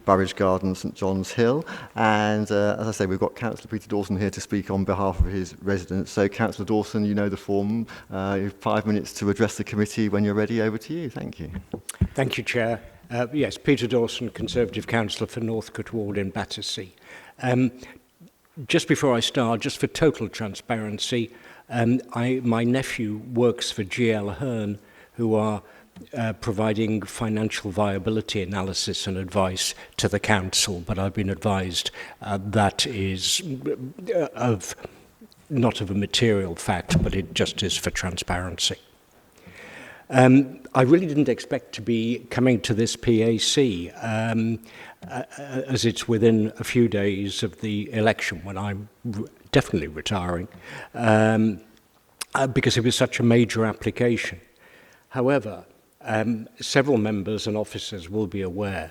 Burridge Garden, St John's Hill. And as I say, we've got Councillor Peter Dawson here to speak on behalf of his residents. So Councillor Dawson, you know the form. You have 5 minutes to address the committee. When you're ready, over to you. Thank you. Thank you, Chair. Yes, Peter Dawson, Conservative Councillor for Northcote Ward in Battersea. Just before I start, just for total transparency, my nephew works for GL Hearn, who are providing financial viability analysis and advice to the council, but I've been advised that is not of a material fact, but it just is for transparency. I really didn't expect to be coming to this PAC as it's within a few days of the election when I'm definitely retiring because it was such a major application. However, several members and officers will be aware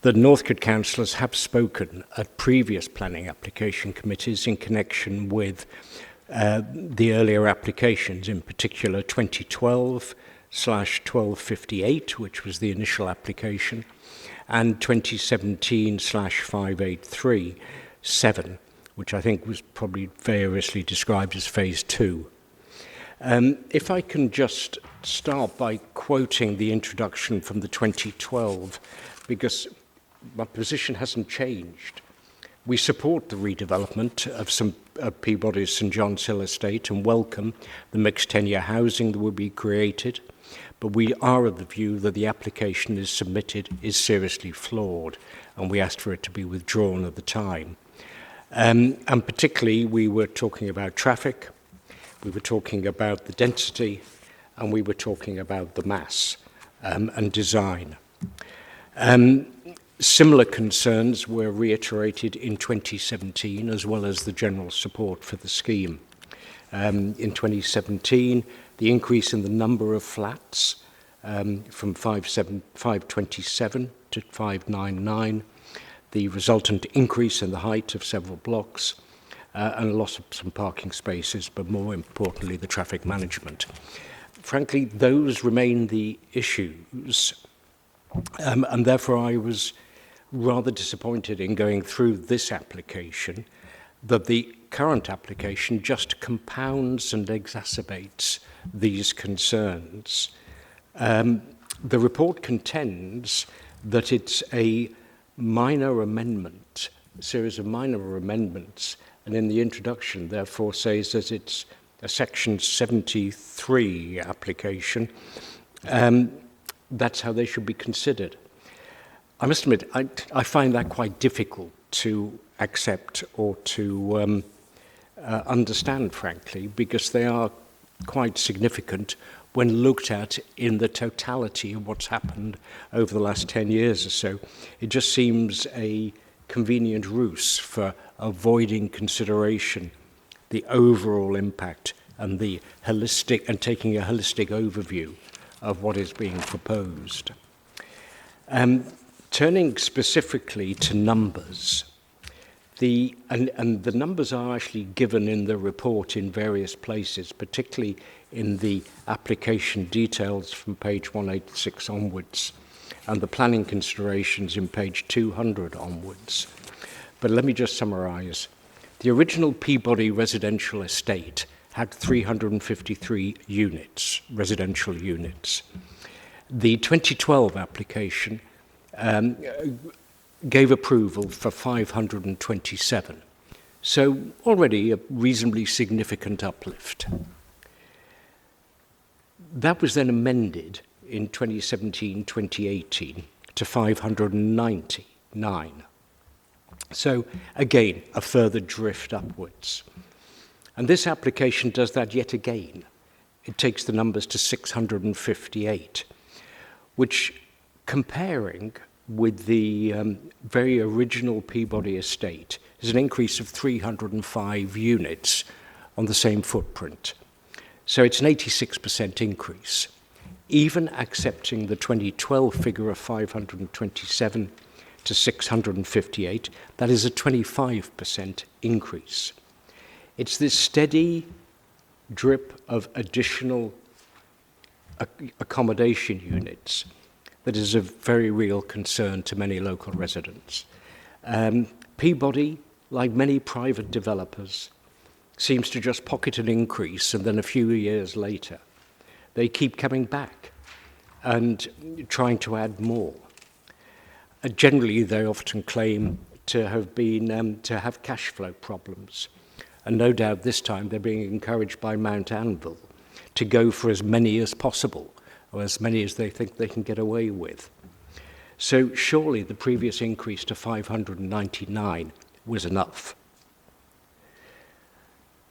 that Northcote councillors have spoken at previous planning application committees in connection with the earlier applications, in particular 2012/1258, which was the initial application, and 2017/5837, which I think was probably variously described as phase 2. If I can just start by quoting the introduction from the 2012, because my position hasn't changed. We support the redevelopment of Peabody's St John's Hill estate and welcome the mixed tenure housing that will be created, but we are of the view that the application is submitted is seriously flawed, and we asked for it to be withdrawn at the time. And particularly, we were talking about traffic, we were talking about the density, and we were talking about the mass and design. Similar concerns were reiterated in 2017, as well as the general support for the scheme. In 2017, the increase in the number of flats from 527 to 599, the resultant increase in the height of several blocks, and a loss of some parking spaces, but more importantly, the traffic management. Frankly, those remain the issues, and therefore I was rather disappointed in going through this application, that the current application just compounds and exacerbates these concerns. The report contends that it's a minor amendment, a series of minor amendments, and in the introduction, therefore, says that it's a Section 73 application. That's how they should be considered. I must admit, I find that quite difficult to accept or to understand, frankly, because they are quite significant when looked at in the totality of what's happened over the last 10 years or so. It just seems a convenient ruse for avoiding consideration the overall impact and the holistic, and taking a holistic overview of what is being proposed. Turning specifically to numbers, the numbers are actually given in the report in various places, particularly in the application details from page 186 onwards, and the planning considerations in page 200 onwards. But let me just summarise. The original Peabody residential estate had 353 units, residential units. The 2012 application gave approval for 527. So already a reasonably significant uplift. That was then amended in 2017-2018 to 599. So again, a further drift upwards. And this application does that yet again. It takes the numbers to 658, which, comparing with the very original Peabody estate, is an increase of 305 units on the same footprint. So it's an 86% increase. Even accepting the 2012 figure of 527 to 658, that is a 25% increase. It's this steady drip of additional accommodation units that is a very real concern to many local residents. Peabody, like many private developers, seems to just pocket an increase, and then a few years later, they keep coming back and trying to add more. Generally, they often claim to have cash flow problems. And no doubt this time they're being encouraged by Mount Anvil to go for as many as possible, or as many as they think they can get away with. So surely the previous increase to 599 was enough.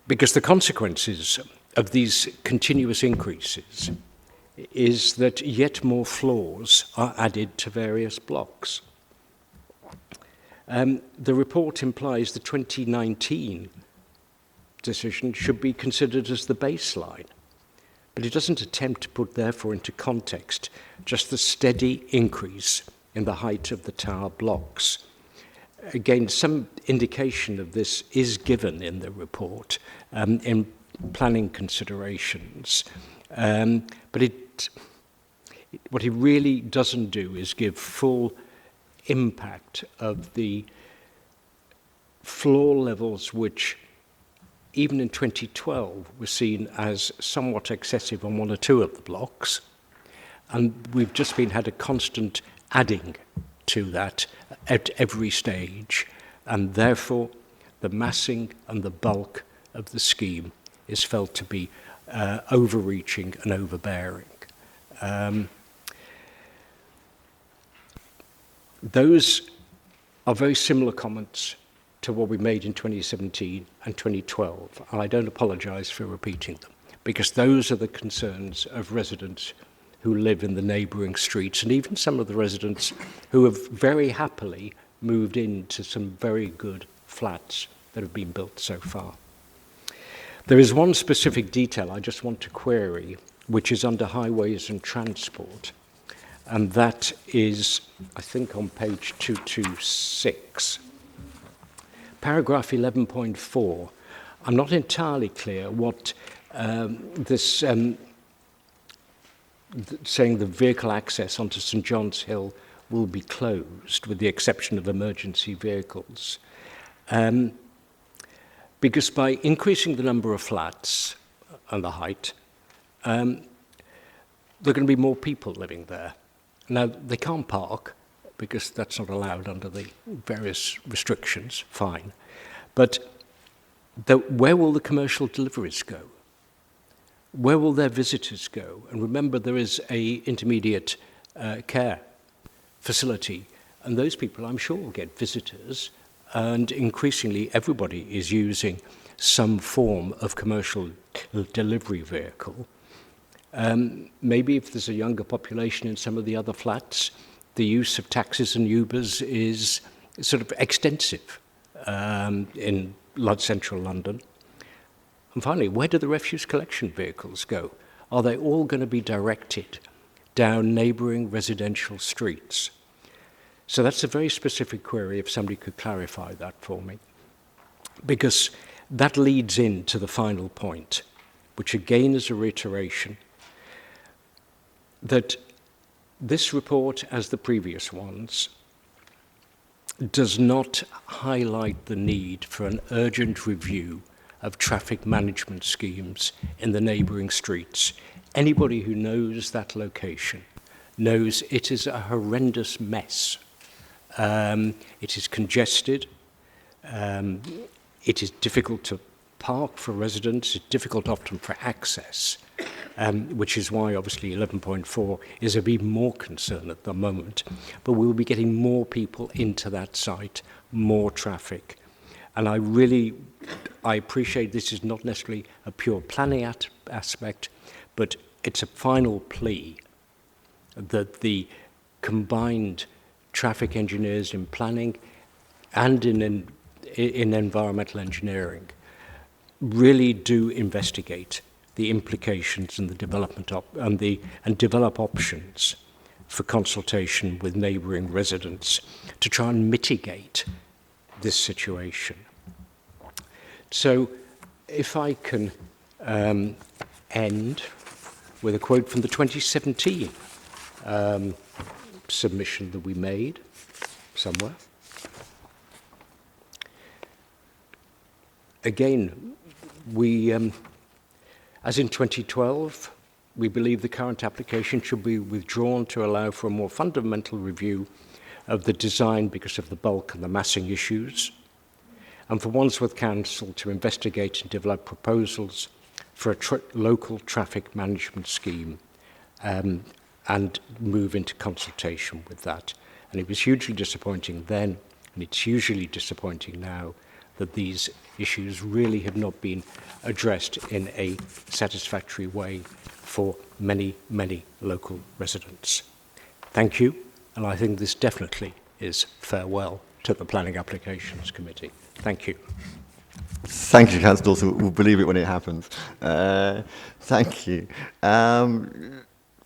Because the consequences of these continuous increases is that yet more floors are added to various blocks. The report implies the 2019 decision should be considered as the baseline, but it doesn't attempt to put, therefore, into context just the steady increase in the height of the tower blocks. Again, some indication of this is given in the report in planning considerations, but what it really doesn't do is give full impact of the floor levels which, even in 2012, were seen as somewhat excessive on one or two of the blocks, and we've just had a constant adding to that at every stage, and therefore the massing and the bulk of the scheme is felt to be overreaching and overbearing. Those are very similar comments to what we made in 2017 and 2012, and I don't apologise for repeating them, because those are the concerns of residents who live in the neighbouring streets, and even some of the residents who have very happily moved into some very good flats that have been built so far. There is one specific detail I just want to query, which is under highways and transport, and that is, I think, on page 226. Paragraph 11.4. I'm not entirely clear what this saying the vehicle access onto St John's Hill will be closed with the exception of emergency vehicles. Because by increasing the number of flats and the height, there are going to be more people living there. Now, they can't park because that's not allowed under the various restrictions, fine. But where will the commercial deliveries go? Where will their visitors go? And remember, there is an intermediate care facility, and those people, I'm sure, will get visitors, and increasingly everybody is using some form of commercial delivery vehicle. Maybe if there's a younger population in some of the other flats, the use of taxis and Ubers is sort of extensive in central London. And finally, where do the refuse collection vehicles go? Are they all going to be directed down neighbouring residential streets? So that's a very specific query, if somebody could clarify that for me. Because that leads into the final point, which again is a reiteration, that this report, as the previous ones, does not highlight the need for an urgent review of traffic management schemes in the neighbouring streets. Anybody who knows that location knows it is a horrendous mess. It is congested. It is difficult to park for residents. It's difficult often for access, which is why obviously 11.4 is of even more concern at the moment. But we'll be getting more people into that site, more traffic. And I appreciate this is not necessarily a pure planning aspect, but it's a final plea that the combined traffic engineers in planning and in environmental engineering really do investigate the implications and the development and develop options for consultation with neighbouring residents to try and mitigate this situation. So if I can end with a quote from the 2017 submission that we made somewhere. Again, we, as in 2012, we believe the current application should be withdrawn to allow for a more fundamental review of the design because of the bulk and the massing issues, and for Wandsworth Council to investigate and develop proposals for a local traffic management scheme and move into consultation with that. And it was hugely disappointing then, and it's hugely disappointing now, that these issues really have not been addressed in a satisfactory way for many, many local residents. Thank you, and I think this definitely is farewell to the Planning Applications Committee. Thank you. Thank you, Councillor Dawson. We'll believe it when it happens. Thank you.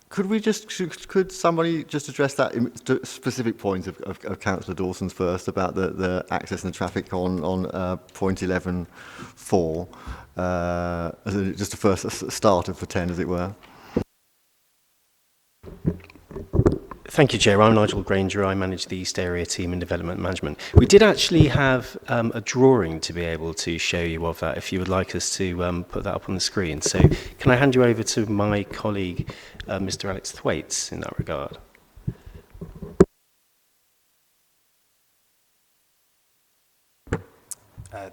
Could somebody just address that specific point of Councillor Dawson's first about the access and the traffic on point 11.4, just a first start of the 10, as it were? Thank you, Chair. I'm Nigel Granger. I manage the East Area Team in Development Management. We did actually have a drawing to be able to show you of that, if you would like us to put that up on the screen. So can I hand you over to my colleague, Mr. Alex Thwaites, in that regard?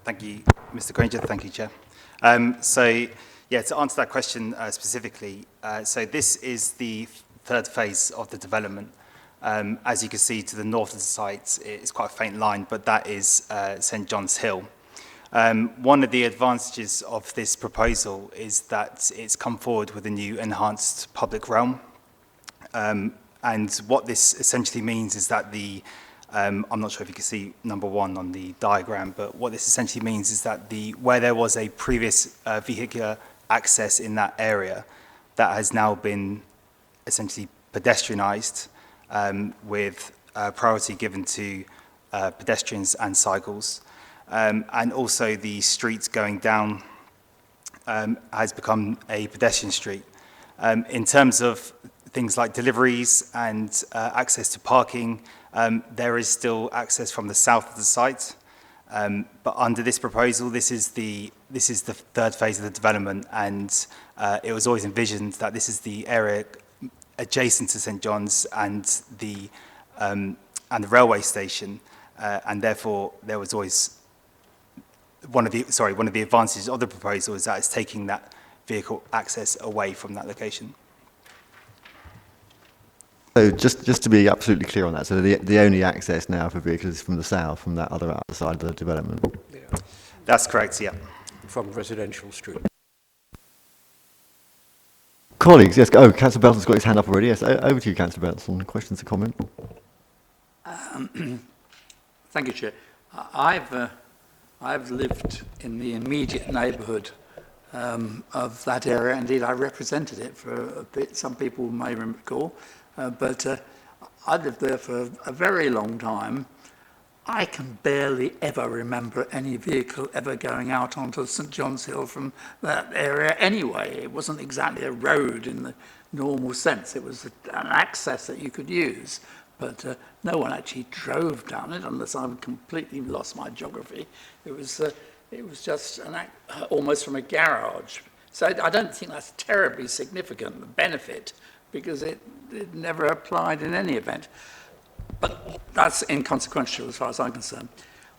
Thank you, Mr. Granger. Thank you, Chair. Yeah, to answer that question specifically, so this is the third phase of the development. As you can see to the north of the site, it's quite a faint line, but that is St John's Hill. One of the advantages of this proposal is that it's come forward with a new enhanced public realm. And what this essentially means is that I'm not sure if you can see number 1 on the diagram, but what this essentially means is that where there was a previous vehicular access in that area, that has now been essentially pedestrianised with priority given to pedestrians and cycles. And also the street going down has become a pedestrian street. In terms of things like deliveries and access to parking, there is still access from the south of the site. But under this proposal, this is the third phase of the development, and it was always envisioned that this is the area adjacent to St John's and the railway station, and therefore there was always one of the advantages of the proposal is that it's taking that vehicle access away from that location. So just to be absolutely clear on that, so the only access now for vehicles is from the south, from that other side of the development? Yeah. That's correct, yeah. From Residential Street. Colleagues, yes. Oh, Councillor Belton's got his hand up already. Yes, over to you, Councillor Belton. Questions or comment? Thank you, Chair. I've lived in the immediate neighbourhood of that area. Indeed, I represented it for a bit. Some people may recall, but I lived there for a very long time. I can barely ever remember any vehicle ever going out onto St John's Hill from that area anyway. It wasn't exactly a road in the normal sense. It was an access that you could use, but no one actually drove down it unless I've completely lost my geography. It was just almost from a garage. So I don't think that's terribly significant, the benefit, because it never applied in any event. But that's inconsequential as far as I'm concerned.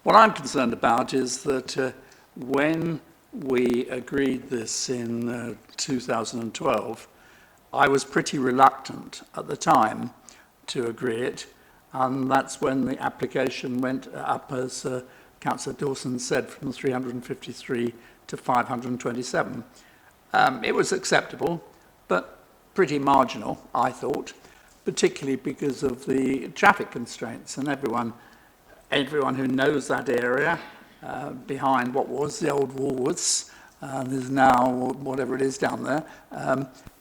What I'm concerned about is that when we agreed this in 2012, I was pretty reluctant at the time to agree it, and that's when the application went up, as Councillor Dawson said, from 353 to 527. It was acceptable, but pretty marginal, I thought, particularly because of the traffic constraints, and everyone who knows that area behind what was the old Woolworths, there's now whatever it is down there,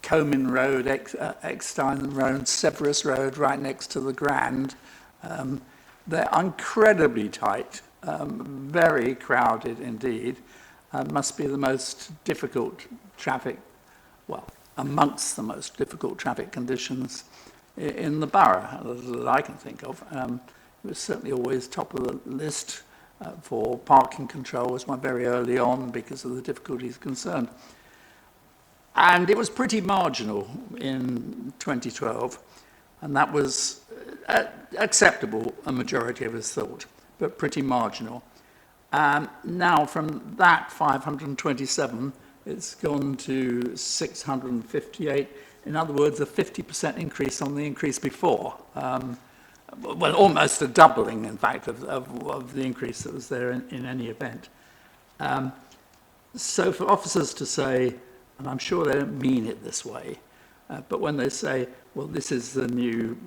Comyn Road, Eckstein Road, Severus Road, right next to the Grand. They're incredibly tight, very crowded indeed, must be the most difficult traffic, well, amongst the most difficult traffic conditions in the borough that I can think of. It was certainly always top of the list for parking controls very early on because of the difficulties concerned. And it was pretty marginal in 2012, and that was acceptable, a majority of us thought, but pretty marginal. Now from that 527, it's gone to 658. In other words, a 50% increase on the increase before. Well, almost a doubling, in fact, of the increase that was there in any event. So for officers to say, and I'm sure they don't mean it this way, but when they say, well, this is the new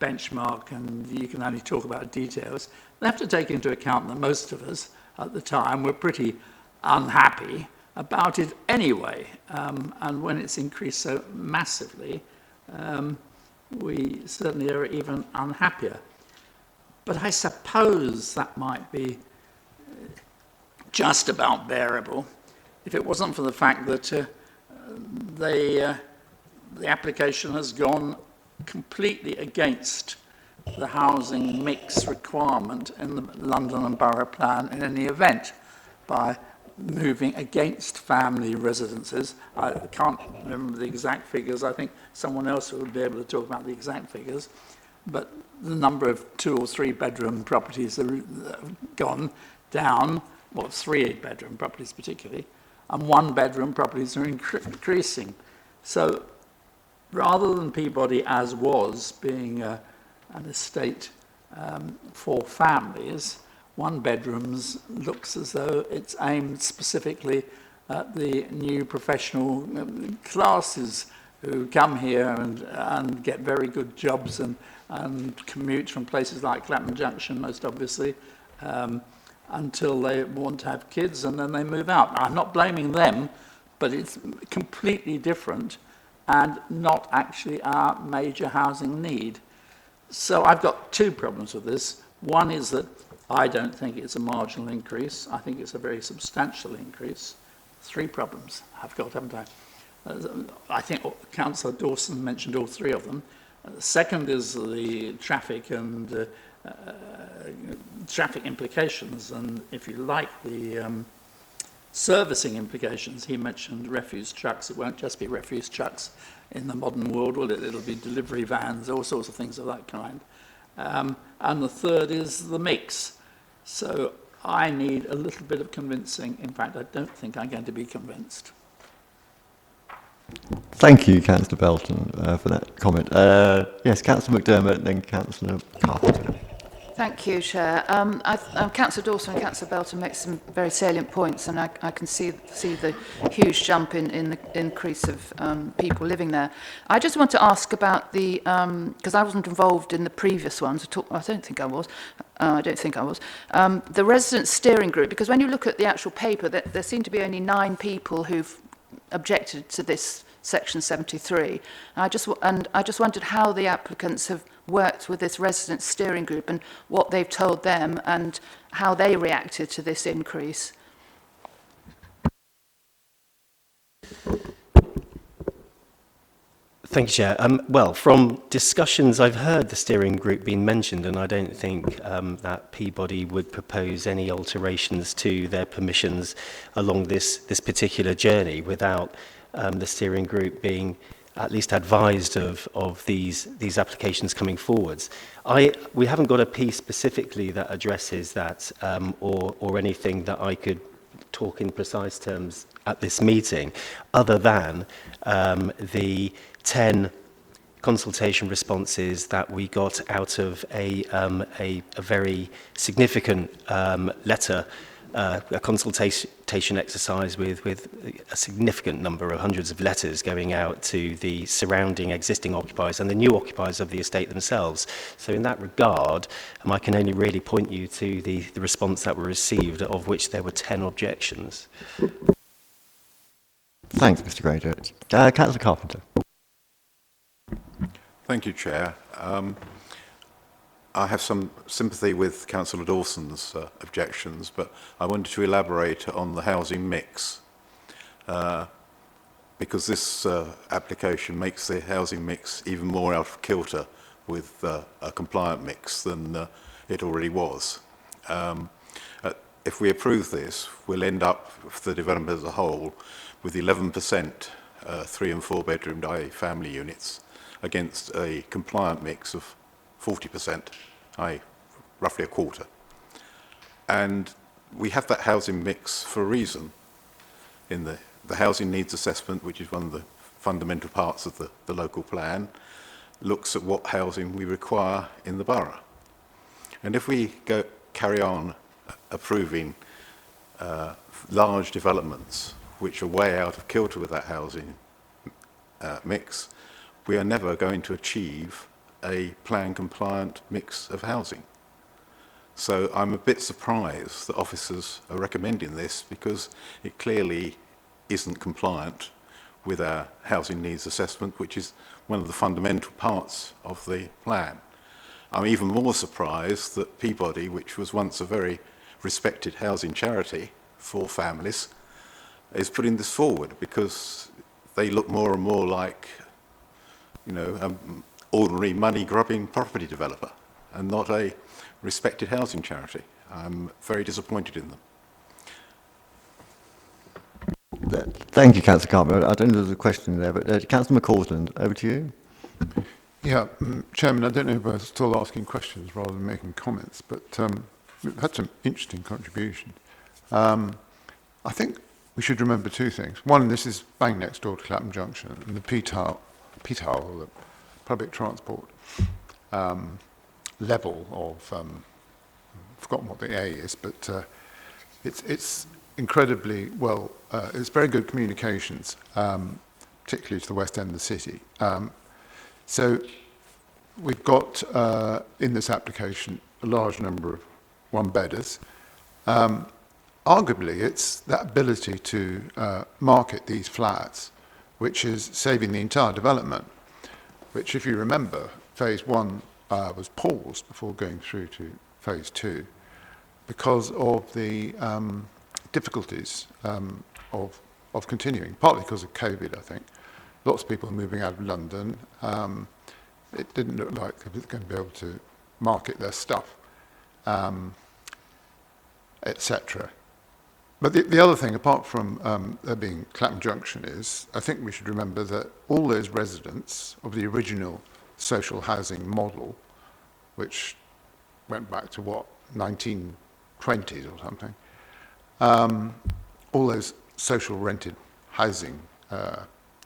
benchmark and you can only talk about details, they have to take into account that most of us at the time were pretty unhappy about it anyway. And when it's increased so massively, we certainly are even unhappier. But I suppose that might be just about bearable if it wasn't for the fact that the application has gone completely against the housing mix requirement in the London and Borough Plan in any event by moving against family residences. I can't remember the exact figures. I think someone else would be able to talk about the exact figures. But the number of 2 or 3 bedroom properties that have gone down, well, 3 bedroom properties particularly, and 1 bedroom properties are increasing. So rather than Peabody as was being an estate for families, 1 bedrooms looks as though it's aimed specifically at the new professional classes who come here and get very good jobs and commute from places like Clapham Junction, most obviously, until they want to have kids and then they move out. Now, I'm not blaming them, but it's completely different and not actually our major housing need. So I've got 2 problems with this. One is that I don't think it's a marginal increase. I think it's a very substantial increase. 3 problems I've got, haven't I? I think Councillor Dawson mentioned all 3 of them. The second is the traffic and traffic implications, and if you like, the servicing implications. He mentioned refuse trucks. It won't just be refuse trucks in the modern world, will it? It'll be delivery vans, all sorts of things of that kind. And the third is the mix. So I need a little bit of convincing. In fact, I don't think I'm going to be convinced. Thank you, Councillor Belton, for that comment. Yes, Councillor McDermott and then Councillor Carpenter. Thank you, Chair. Councillor Dawson and Councillor Belton make some very salient points, and I can see the huge jump in the increase of people living there. I just want to ask about the, because I wasn't involved in the previous ones, I don't think I was, the resident steering group, because when you look at the actual paper, there seem to be only 9 people who've objected to this Section 73. I just wondered how the applicants have worked with this resident steering group and what they've told them and how they reacted to this increase. Thank you, Chair. Well, from discussions, I've heard the steering group being mentioned, and I don't think that Peabody would propose any alterations to their permissions along this particular journey without the steering group being at least advised of these applications coming forwards. We haven't got a piece specifically that addresses that or anything that I could talk in precise terms at this meeting, other than the 10 consultation responses that we got out of a very significant letter, a consultation exercise with a significant number of hundreds of letters going out to the surrounding existing occupiers and the new occupiers of the estate themselves. So in that regard, I can only really point you to the response that were received, of which there were 10 objections. Thanks, Mr. Granger. Councillor Carpenter. Thank you, Chair. I have some sympathy with Councillor Dawson's objections, but I wanted to elaborate on the housing mix because this application makes the housing mix even more out of kilter with a compliant mix than it already was. If we approve this, we'll end up, for the development as a whole, with 11% 3 and 4 bedroom i.e. family units against a compliant mix of 40%, i.e. roughly a quarter. And we have that housing mix for a reason. In the housing needs assessment, which is one of the fundamental parts of the local plan, looks at what housing we require in the borough. And if we carry on approving large developments which are way out of kilter with that housing mix, we are never going to achieve a plan-compliant mix of housing. So I'm a bit surprised that officers are recommending this, because it clearly isn't compliant with our housing needs assessment, which is one of the fundamental parts of the plan. I'm even more surprised that Peabody, which was once a very respected housing charity for families, is putting this forward, because they look more and more like, you know, an ordinary money-grubbing property developer and not a respected housing charity. I'm very disappointed in them. Thank you, Councillor Cartmere. I don't know if there's a question there, but Councillor McCausland, over to you. Yeah, Chairman, I don't know if we're still asking questions rather than making comments, but we've had some interesting contributions. I think we should remember two things. One, this is bang next door to Clapham Junction, and the PTAL, the public transport level of, I've forgotten what the A is, but it's incredibly well, it's very good communications, particularly to the west end of the city. So we've got in this application a large number of one-bedders. Arguably, it's that ability to market these flats, which is saving the entire development, which, if you remember, phase 1 was paused before going through to phase 2 because of the difficulties of continuing, partly because of COVID, I think. Lots of people are moving out of London. It didn't look like they were going to be able to market their stuff, etc. But the other thing, apart from there being Clapham Junction, is I think we should remember that all those residents of the original social housing model, which went back to what, 1920s or something, all those social rented housing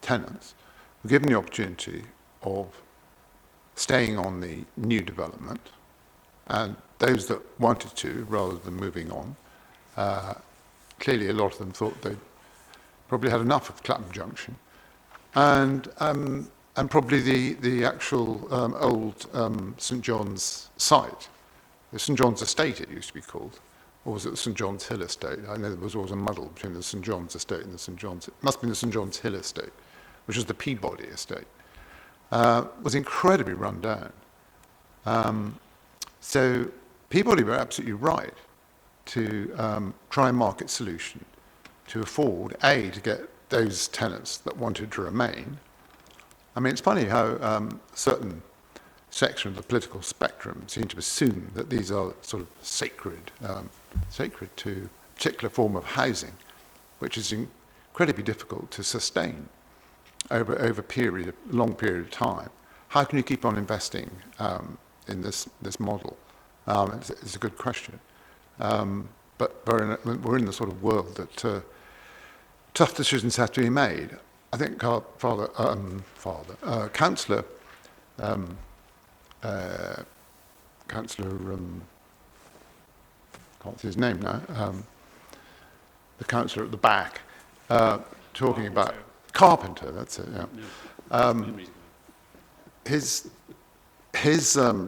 tenants were given the opportunity of staying on the new development, and those that wanted to, rather than moving on, clearly a lot of them thought they'd probably had enough of Clapham Junction, and probably the actual old St John's site, the St John's Estate it used to be called, or was it the St John's Hill Estate? I know there was always a muddle between the St John's Estate and the St John's, it must have been the St John's Hill Estate, which was the Peabody Estate, was incredibly run down. So Peabody were absolutely right to try and market solution to afford, A, to get those tenants that wanted to remain. I mean, it's funny how certain section of the political spectrum seem to assume that these are sort of sacred to a particular form of housing, which is incredibly difficult to sustain over a long period of time. How can you keep on investing in this model? It's a good question. But we're in the sort of world that tough decisions have to be made. I think our Councillor, can't see his name now, the councillor at the back, talking about Carpenter, that's it, yeah. His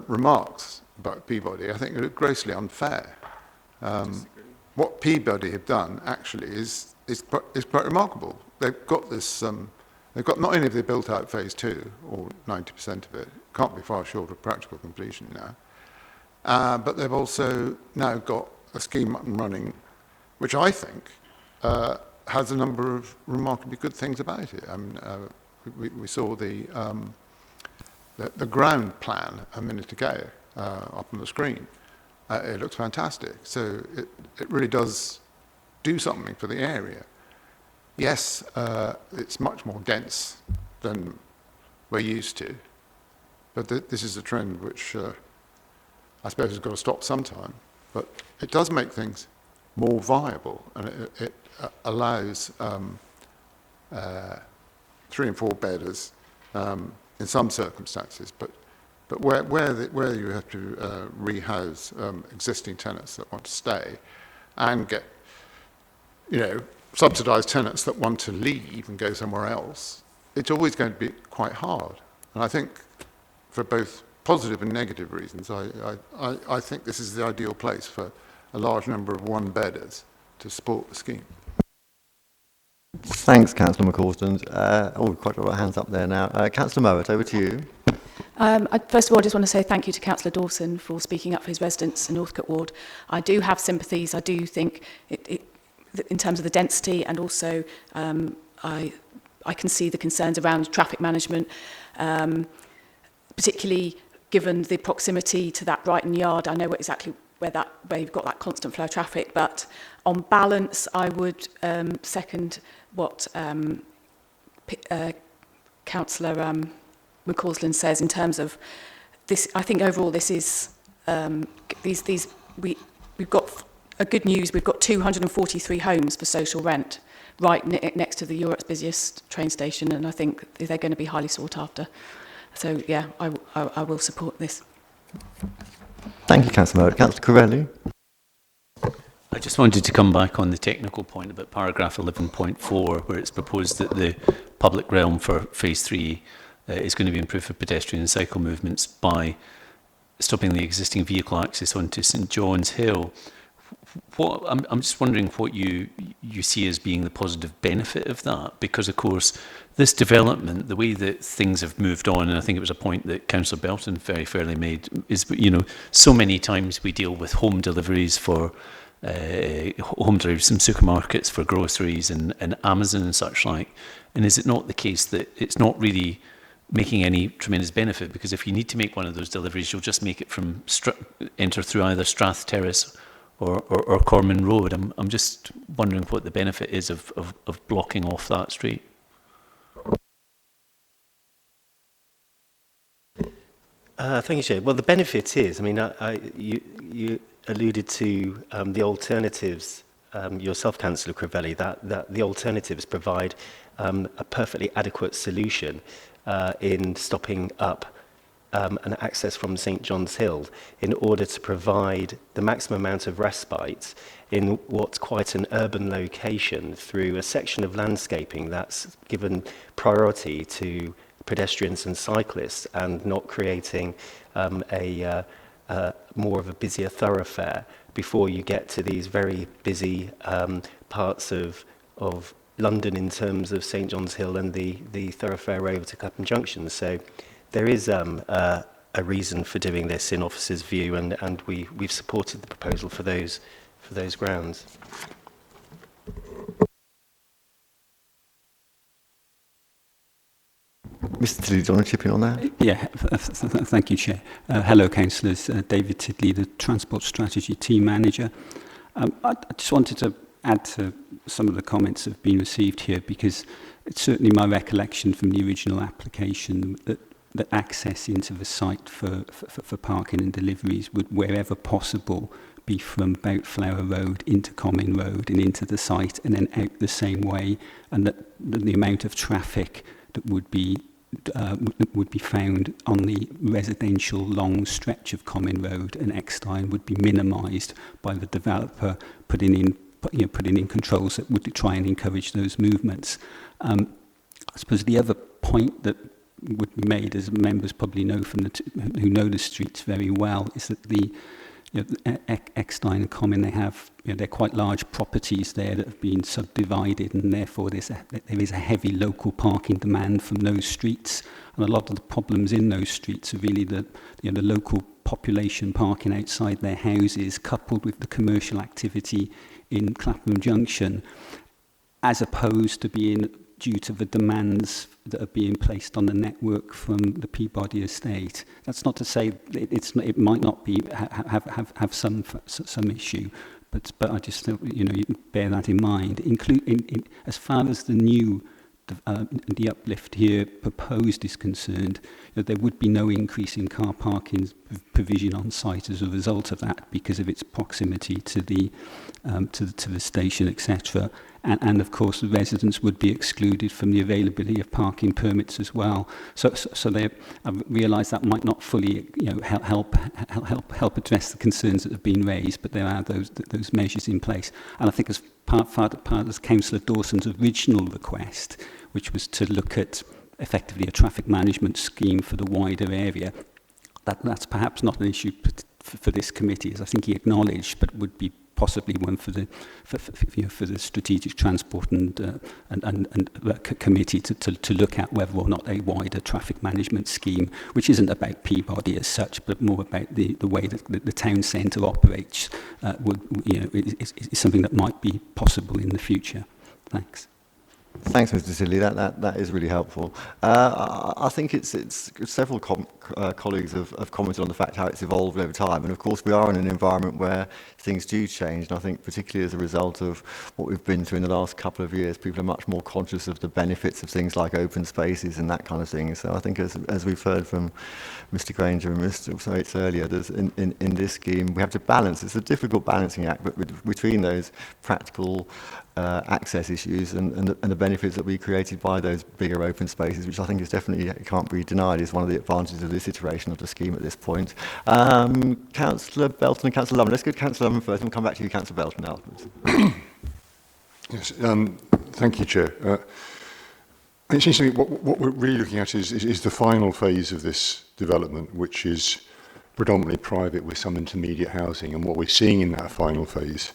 remarks about Peabody, I think, are grossly unfair. What Peabody have done actually is quite remarkable. They've got this. They've got, not only have they built out phase 2, or 90% of it, can't be far short of practical completion now, but they've also now got a scheme up and running, which I think has a number of remarkably good things about it. I mean, we saw the the ground plan a minute ago up on the screen. It looks fantastic. So it really does do something for the area. Yes, it's much more dense than we're used to, but this is a trend which I suppose has got to stop sometime. But it does make things more viable, and it allows 3 and 4 bedders in some circumstances, but where you have to rehouse existing tenants that want to stay, and get subsidised tenants that want to leave and go somewhere else, it's always going to be quite hard. And I think for both positive and negative reasons, I think this is the ideal place for a large number of one-bedders to support the scheme. Thanks, Councillor McCausland. Quite a lot of hands up there now. Councillor Mowat, over to you. First of all, I just want to say thank you to Councillor Dawson for speaking up for his residents in Northcote Ward. I do have sympathies. I do think in terms of the density, and also I can see the concerns around traffic management, particularly given the proximity to that Brighton yard. I know exactly where you've got that constant flow of traffic, but on balance, I would second what Councillor McCausland says in terms of this. I think overall this is we've got a good news. We've got 243 homes for social rent right next to the Europe's busiest train station, and I think they're going to be highly sought after. So yeah, I will support this. Thank you, Councillor Mowat. Councillor Corelli. I just wanted to come back on the technical point about paragraph 11.4, where it's proposed that the public realm for phase 3 is going to be improved for pedestrian and cycle movements by stopping the existing vehicle access onto St John's Hill. I'm just wondering what you see as being the positive benefit of that, because of course this development, the way that things have moved on, and I think it was a point that Councillor Belton very fairly made, is so many times we deal with home deliveries from supermarkets for groceries and Amazon and such like, and is it not the case that it's not really making any tremendous benefit, because if you need to make one of those deliveries, you'll just make it from enter through either Strath Terrace or Corman Road. I'm just wondering what the benefit is of blocking off that street. Thank you, Chair. Well, the benefit is, you alluded to the alternatives yourself, Councillor Crivelli, that the alternatives provide a perfectly adequate solution in stopping up an access from St John's Hill in order to provide the maximum amount of respite in what's quite an urban location through a section of landscaping that's given priority to pedestrians and cyclists, and not creating more of a busier thoroughfare before you get to these very busy parts of London in terms of St John's Hill and the thoroughfare over to Clapham Junction. So there is a reason for doing this in officers' view, and we've supported the proposal for those grounds. Mr Tidley, do you want to chip in on that? Yeah, thank you, Chair. Hello, councillors. David Tidley, the Transport Strategy Team Manager. I just wanted to add to some of the comments that have been received here, because it's certainly my recollection from the original application that access into the site for parking and deliveries would, wherever possible, be from Bout Flower Road into Common Road and into the site, and then out the same way, and that the amount of traffic that would be found on the residential long stretch of Common Road and Eckstein would be minimised by the developer putting in controls that would try and encourage those movements. I suppose the other point that would be made, as members probably know who know the streets very well, is that Eckstein and Common, they have, they're quite large properties there that have been subdivided, and therefore there is a heavy local parking demand from those streets, and a lot of the problems in those streets are really the local population parking outside their houses, coupled with the commercial activity in Clapham Junction, as opposed to being due to the demands that are being placed on the network from the Peabody estate. That's not to say it might not be have some issue, but I just think, you know, you bear that in mind. As far as the new the uplift here proposed is concerned, you know, there would be no increase in car parking provision on site as a result of that, because of its proximity to the station, etc. And of course, the residents would be excluded from the availability of parking permits as well. So they realise that might not fully, you know, help address the concerns that have been raised, but there are those measures in place. And I think as part of Councillor Dawson's original request, which was to look at effectively a traffic management scheme for the wider area, that's perhaps not an issue for this committee, as I think he acknowledged, but would be possibly one for the strategic transport and committee to look at whether or not a wider traffic management scheme, which isn't about Peabody as such, but more about the way that the town centre operates, is something that might be possible in the future. Thanks. Thanks, Mr. Sidley. That is really helpful. I think it's several colleagues have commented on the fact how it's evolved over time, and of course we are in an environment where things do change. And I think particularly as a result of what we've been through in the last couple of years, people are much more conscious of the benefits of things like open spaces and that kind of thing. So I think as we've heard from Mr. Granger and Mr. Saitz earlier, there's in this scheme we have to balance. It's a difficult balancing act, but between those practical access issues and the benefits that we created by those bigger open spaces, which I think is definitely, can't be denied, is one of the advantages of this iteration of the scheme at this point. Councillor Belton and Councillor Lumley. Let's go to Councillor Lumley first, and we'll come back to you, Councillor Belton, afterwards. Yes, thank you, Chair. Essentially, what we're really looking at is the final phase of this development, which is predominantly private with some intermediate housing, and what we're seeing in that final phase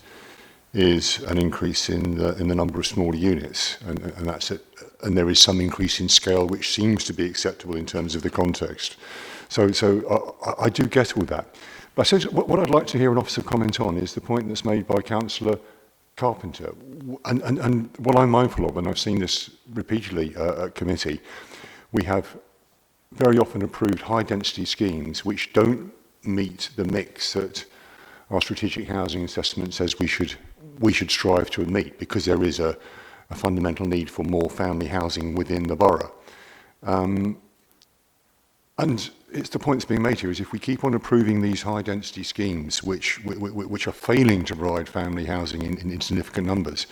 is an increase in the number of smaller units, and that's it. And there is some increase in scale, which seems to be acceptable in terms of the context. So I do get all that. But I suppose what I'd like to hear an officer comment on is the point that's made by Councillor Carpenter. And what I'm mindful of, and I've seen this repeatedly at committee, we have very often approved high-density schemes which don't meet the mix that our strategic housing assessment says we should strive to meet, because there is a fundamental need for more family housing within the borough. And it's the point that's being made here is if we keep on approving these high density schemes which are failing to provide family housing in significant numbers,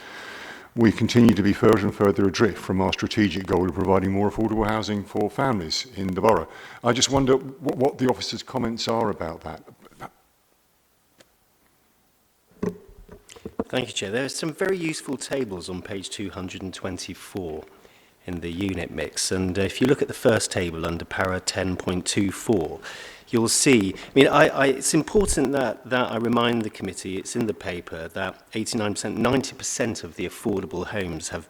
we continue to be further and further adrift from our strategic goal of providing more affordable housing for families in the borough. I just wonder what the officer's comments are about that. Thank you, Chair. There are some very useful tables on page 224 in the unit mix. And if you look at the first table under para 10.24, you'll see, I mean, it's important that I remind the committee, it's in the paper, that 89%, 90% of the affordable homes have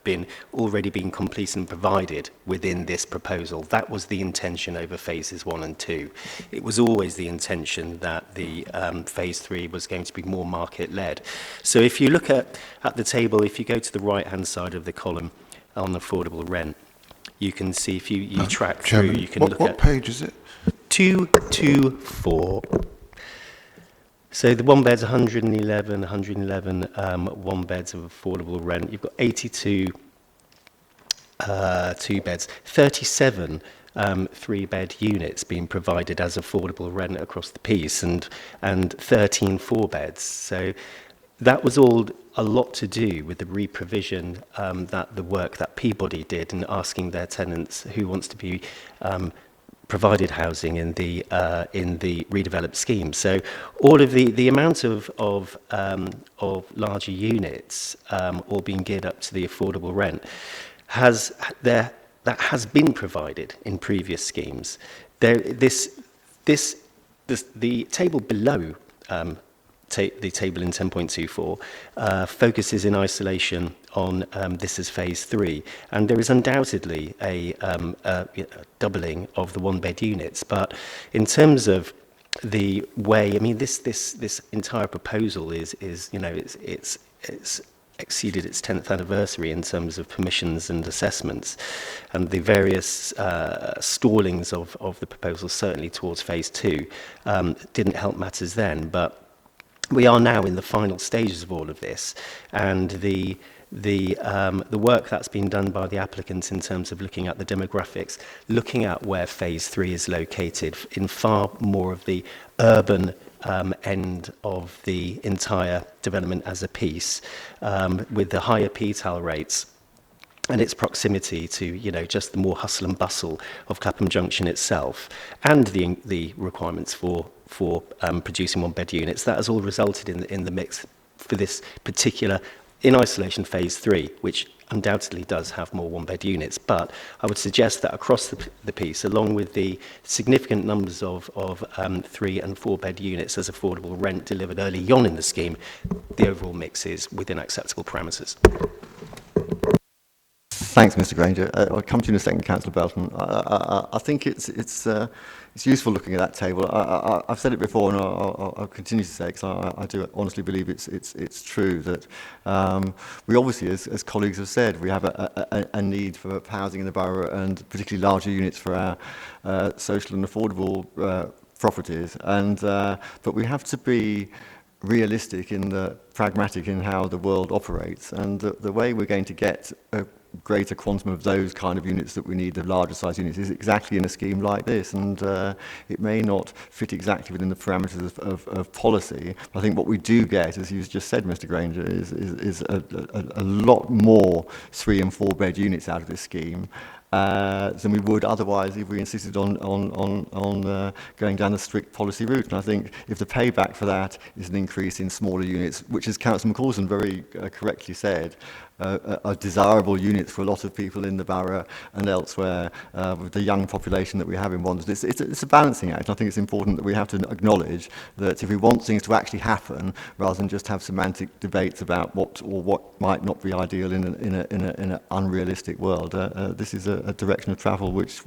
already been completed and provided within this proposal. That was the intention over phases 1 and 2. It was always the intention that the phase 3 was going to be more market-led. So if you look at the table, if you go to the right-hand side of the column on affordable rent, you can see, if you track through, you can look at... What page is it? 224. So the one bed's 111, one beds of affordable rent. You've got 82 two beds, 37 three-bed units being provided as affordable rent across the piece, and 13 four-beds. So that was all a lot to do with the reprovision, that the work that Peabody did in asking their tenants who wants to be provided housing in the redeveloped scheme. So all of the amount of larger units all being geared up to the affordable rent that has been provided in previous schemes. The table below the table in 10.24 focuses in isolation on this as phase 3, and there is undoubtedly a doubling of the one-bed units. But in terms of the way, I mean, this entire proposal is you know, it's exceeded its 10th anniversary in terms of permissions and assessments, and the various stallings of the proposal, certainly towards phase 2, didn't help matters then. But we are now in the final stages of all of this, and the work that's been done by the applicants in terms of looking at the demographics, looking at where phase 3 is located in far more of the urban end of the entire development as a piece, with the higher PTAL rates and its proximity to, you know, just the more hustle and bustle of Clapham Junction itself, and the requirements for producing one-bed units. That has all resulted in the mix for this particular in isolation phase 3, which undoubtedly does have more one-bed units. But I would suggest that across the piece, along with the significant numbers of 3 and 4-bed units as affordable rent delivered early on in the scheme, the overall mix is within acceptable parameters. Thanks, Mr. Granger. I'll come to you in a second, Councillor Belton. I think it's useful looking at that table. I've said it before, and I'll continue to say it, because I do honestly believe it's true that we obviously, as colleagues have said, we have a need for housing in the borough, and particularly larger units for our social and affordable properties. And but we have to be realistic pragmatic in how the world operates, and the way we're going to get a greater quantum of those kind of units that we need, the larger size units, is exactly in a scheme like this. And it may not fit exactly within the parameters of policy. I think what we do get, as you just said, Mr. Granger, is a lot more 3 and 4 bed units out of this scheme than we would otherwise if we insisted on going down a strict policy route. And I think if the payback for that is an increase in smaller units, which, as Councillor McCausland very correctly said, are desirable units for a lot of people in the borough and elsewhere, with the young population that we have in Wandsworth. It's a balancing act. I think it's important that we have to acknowledge that if we want things to actually happen, rather than just have semantic debates about what might not be ideal in an unrealistic world, this is a direction of travel which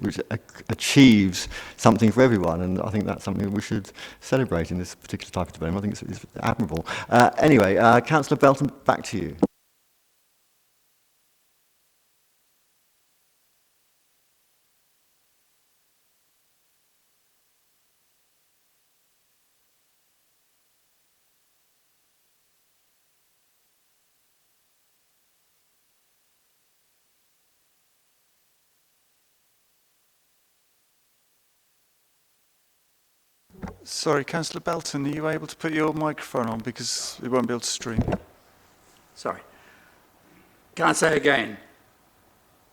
achieves something for everyone, and I think that's something we should celebrate in this particular type of development. I think it's admirable. Anyway, Councillor Belton, back to you. Sorry, Councillor Belton, are you able to put your microphone on, because we won't be able to stream? Sorry. Can I say again,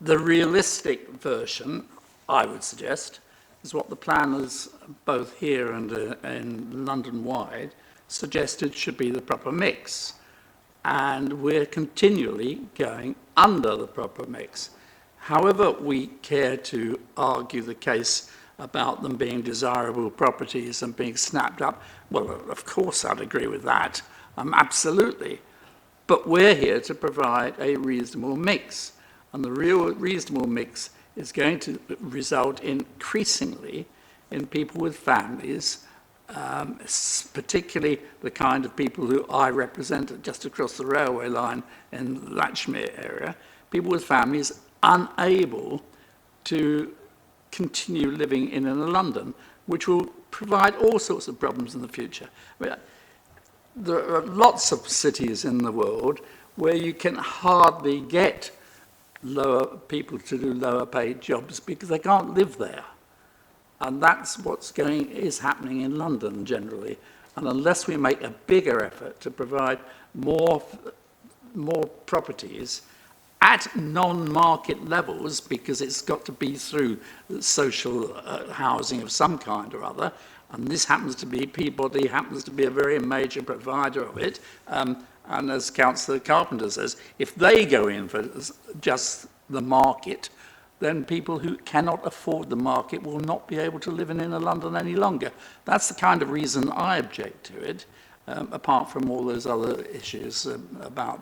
the realistic version, I would suggest, is what the planners, both here and London-wide, suggested should be the proper mix. And we're continually going under the proper mix. However we care to argue the case about them being desirable properties and being snapped up, well, of course I'd agree with that, absolutely. But we're here to provide a reasonable mix, and the real reasonable mix is going to result increasingly in people with families, particularly the kind of people who I represent just across the railway line in the Latchmere area, people with families unable to continue living in London, which will provide all sorts of problems in the future. I mean, there are lots of cities in the world where you can hardly get people to do lower paid jobs because they can't live there. And that's is happening in London generally. And unless we make a bigger effort to provide more properties at non-market levels, because it's got to be through social housing of some kind or other, and this happens to be, Peabody happens to be a very major provider of it, and as Councillor Carpenter says, if they go in for just the market, then people who cannot afford the market will not be able to live in inner London any longer. That's the kind of reason I object to it, apart from all those other issues about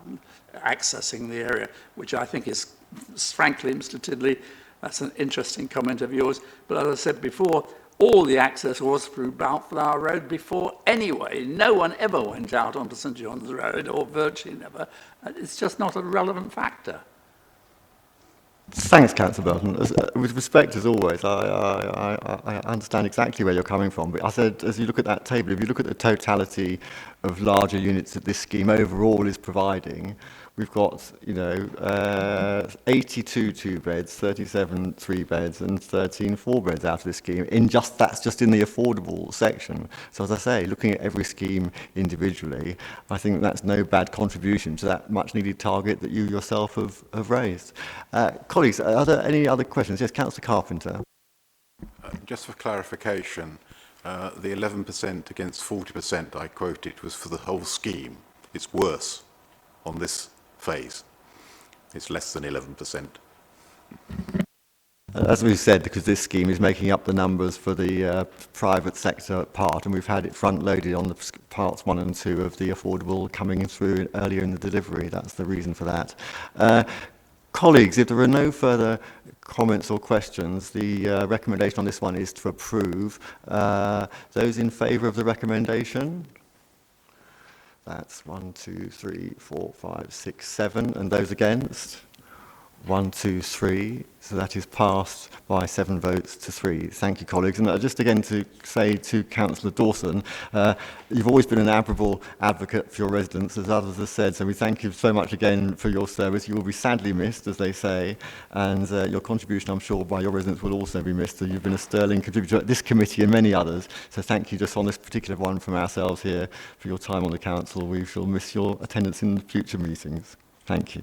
accessing the area, which I think is, frankly, Mr. Tidley, that's an interesting comment of yours. But as I said before, all the access was through Flower Road before anyway. No one ever went out onto St John's Road, or virtually never. It's just not a relevant factor. Thanks, Councillor Belton. With respect, as always, I understand exactly where you're coming from. But I said, as you look at that table, if you look at the totality of larger units that this scheme overall is providing, we've got, 82 two-beds, 37 three-beds, and 13 four-beds out of this scheme. That's just in the affordable section. So, as I say, looking at every scheme individually, I think that's no bad contribution to that much-needed target that you yourself have raised. Colleagues, are there any other questions? Yes, Councillor Carpenter. Just for clarification, the 11% against 40% I quoted was for the whole scheme. It's worse on this phase. It's less than 11%. As we've said, because this scheme is making up the numbers for the private sector part, and we've had it front-loaded on the parts 1 and 2 of the affordable coming through earlier in the delivery. That's the reason for that. Colleagues, if there are no further comments or questions, the recommendation on this one is to approve. Those in favour of the recommendation? That's 1, 2, 3, 4, 5, 6, 7. And those against? 1, 2, 3. So that is passed by 7 votes to 3. Thank you, colleagues. And just again to say to Councillor Dawson, you've always been an admirable advocate for your residents, as others have said. So we thank you so much again for your service. You will be sadly missed, as they say, and your contribution, I'm sure, by your residents will also be missed. So you've been a sterling contributor at this committee and many others. So thank you just on this particular one from ourselves here for your time on the council. We shall miss your attendance in future meetings. Thank you.